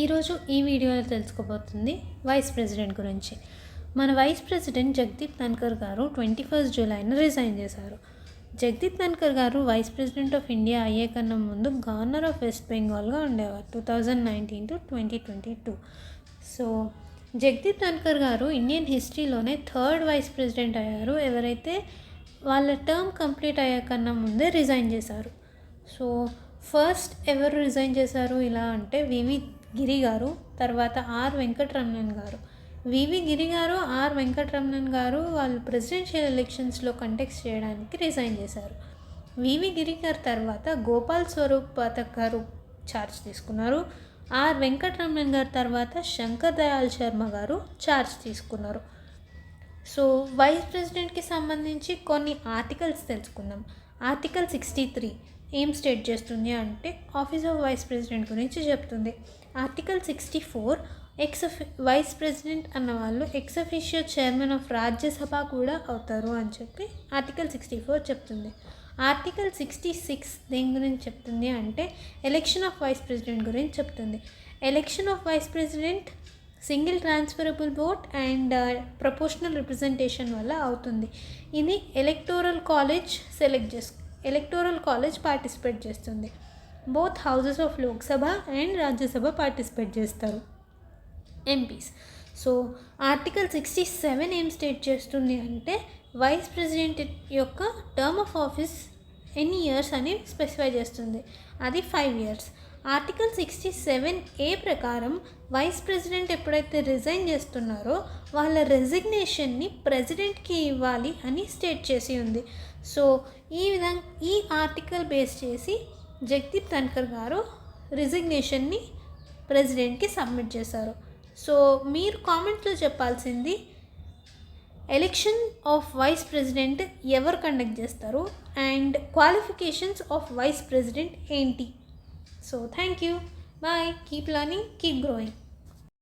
ఈరోజు ఈ వీడియోలో తెలుసుకోబోతుంది వైస్ ప్రెసిడెంట్ గురించి. మన వైస్ ప్రెసిడెంట్ జగదీప్ ధన్కర్ గారు 21 జూలైన రిజైన్ చేశారు. జగదీప్ ధన్కర్ గారు వైస్ ప్రెసిడెంట్ ఆఫ్ ఇండియా అయ్యే కన్నా ముందు గవర్నర్ ఆఫ్ వెస్ట్ బెంగాల్గా ఉండేవారు 2019 to 2022. సో జగదీప్ ధన్కర్ గారు ఇండియన్ హిస్టరీలోనే థర్డ్ వైస్ ప్రెసిడెంట్ అయ్యారు ఎవరైతే వాళ్ళ టర్మ్ కంప్లీట్ అయ్యే కన్నా ముందే రిజైన్ చేశారు. సో ఫస్ట్ ఎవరు రిజైన్ చేశారు ఇలా అంటే వివి గిరి గారు, తర్వాత ఆర్ వెంకటరమణన్ గారు. వివి గిరి గారు, ఆర్ వెంకటరమణన్ గారు వాళ్ళు ప్రెసిడెన్షియల్ ఎలక్షన్స్లో కంటెక్స్ట్ చేయడానికి రిజైన్ చేశారు. వివి గిరి గారు తర్వాత గోపాల్ స్వరూప్ పాఠక్ గారు ఛార్జ్ తీసుకున్నారు. ఆర్ వెంకటరమణన్ గారు తర్వాత శంకర్ దయాల్ శర్మ గారు ఛార్జ్ తీసుకున్నారు. సో వైస్ ప్రెసిడెంట్కి సంబంధించి కొన్ని ఆర్టికల్స్ తెలుసుకుందాం. ఆర్టికల్ 63 ఏం స్టేట్ చేస్తుంది అంటే ఆఫీస్ ఆఫ్ వైస్ ప్రెసిడెంట్ గురించి చెప్తుంది. ఆర్టికల్ 64 వైస్ ప్రెసిడెంట్ అన్న వాళ్ళు ex officio chairman of Rajya Sabha కూడా అవుతారు అని చెప్పి ఆర్టికల్ 64 చెప్తుంది. ఆర్టికల్ 66 దేని గురించి చెప్తుంది అంటే ఎలక్షన్ ఆఫ్ వైస్ ప్రెసిడెంట్ గురించి చెప్తుంది. Election of vice president single transferable vote and proportional representation వల్ల అవుతుంది. ఇది ఎలక్టోరల్ కాలేజ్ పార్టిసిపేట్ చేస్తుంది. Both houses of Lok Sabha and Rajya Sabha participate చేస్తారు ఎంపీస్. సో ఆర్టికల్ 67 ఏం స్టేట్ చేస్తుంది అంటే వైస్ ప్రెసిడెంట్ యొక్క టర్మ్ ఆఫ్ ఆఫీస్ ఎన్ని ఇయర్స్ అని స్పెసిఫై చేస్తుంది. అది 5 years. ఆర్టికల్ 67A ప్రకారం వైస్ ప్రెసిడెంట్ ఎప్పుడైతే రిజైన్ చేస్తున్నారో వాళ్ళ రెసిగ్నేషన్ని ప్రెసిడెంట్కి ఇవ్వాలి అని స్టేట్ చేసి ఉంది. సో ఈ ఆర్టికల్ బేస్ చేసి జగదీప్ ధన్కర్ గారు రిజిగ్నేషన్ని ప్రెసిడెంట్కి సబ్మిట్ చేశారు. సో మీరు కామెంట్లో చెప్పాల్సింది ఎలక్షన్ ఆఫ్ వైస్ ప్రెసిడెంట్ ఎవరు కండక్ట్ చేస్తారు and qualifications of vice president ఏంటి. So thank you, bye, keep learning, keep growing.